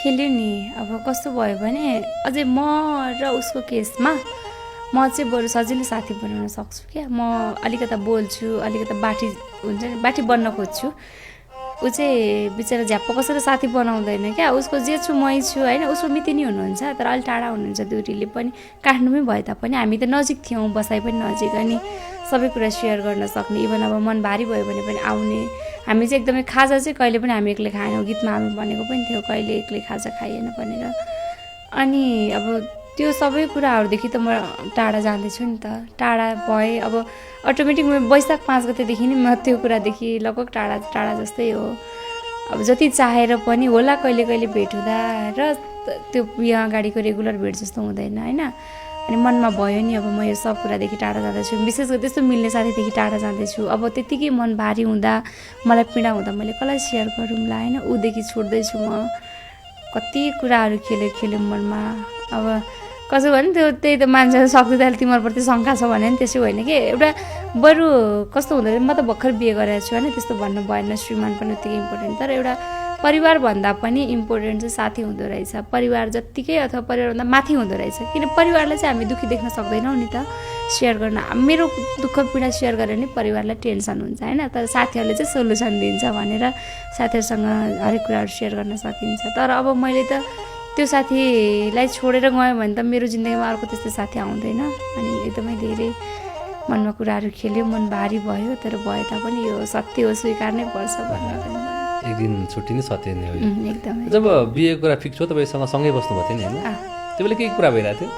खेल्यो नि। अब कस्तो भयो भने अझै म र उसको केसमा म चाहिँ बरु सजिलो साथी बनाउन सक्छु क्या। म अलिकता बोल्छु, अलिकता बाठी हुन्छ नि, बाठी बन्न खोज्छु। ऊ चाहिँ बिचरा झ्याप्प कसरी साथी बनाउँदैन क्या। उसको जे छु मै छु होइन। उसको मिति नि हुनुहुन्छ तर अलिक टाढा हुनुहुन्छ दुरीले पनि, काठमाडौँमै भए तापनि हामी त नजिक थियौँ, बसाइ पनि नजिक, अनि सबै कुरा सेयर गर्न सक्ने। इभन अब मन भारी भयो भने पनि आउने। हामी चाहिँ एकदमै खाजा चाहिँ कहिले पनि हामी एक्लै खाएनौँ। गीतमा हामी भनेको पनि थियो कहिले एक्लै खाजा खाइएन भनेर। अनि अब त्यो सबै कुराहरूदेखि त म टाढा जाँदैछु नि त। टाढा भएँ अब अटोमेटिक वैशाख 5 गतेदेखि नै म त्यो कुरादेखि लगभग टाढा टाढा जस्तै हो। अब जति चाहेर पनि होला कहिले कहिले भेट हुँदा र त्यो यहाँ अगाडिको रेगुलर भेट जस्तो हुँदैन होइन। अनि मनमा भयो नि अब म यो सब कुरादेखि टाढा जाँदैछु, विशेष गरी त्यस्तो मिल्ने साथीदेखि टाढा जाँदैछु। अब त्यत्तिकै मन भारी हुँदा, मलाई पीडा हुँदा मैले कसलाई सेयर गरौँला होइन। ऊदेखि छुट्दैछु म। कति कुराहरू खेल्यो मनमा। अब कसो भने त्यो त्यही त मान्छे सक्दिँदा तिमीहरूप्रति शङ्का छ भने नि त्यसो होइन कि। एउटा बरु कस्तो हुँदैन, म त भर्खर बिहे गरेको छु होइन, त्यस्तो भन्नु भएन। श्रीमान पनि उत्तिकै इम्पोर्टेन्ट, तर एउटा परिवारभन्दा पनि इम्पोर्टेन्ट चाहिँ साथी हुँदो रहेछ। परिवार जत्तिकै अथवा परिवारभन्दा माथि हुँदो रहेछ। किन परिवारलाई चाहिँ हामी दुःखी देख्न सक्दैनौँ नि त सेयर गर्न। मेरो दुःख पीडा सेयर गरेर नि परिवारलाई टेन्सन हुन्छ होइन। तर साथीहरूले चाहिँ सोल्युसन दिन्छ भनेर साथीहरूसँग हरेक कुराहरू सेयर गर्न सकिन्छ। तर अब मैले त त्यो साथीलाई छोडेर गएँ भने त मेरो जिन्दगीमा अर्को त्यस्तो साथी आउँदैन। अनि एकदमै धेरै मनमा कुराहरू खेल्यो, मन भारी भयो। तर भए तापनि यो सत्य हो, स्वीकार्नै पर्छ भन्ने पनि एक दिन छुट्टी नै सत्य नै हो। एकदमै। जब बिहेको कुरा फिक्स हो तपाईँसँग सँगै बस्नुभएको थियो नि होइन, त्यो बेला के कुरा भइरहेको थियो?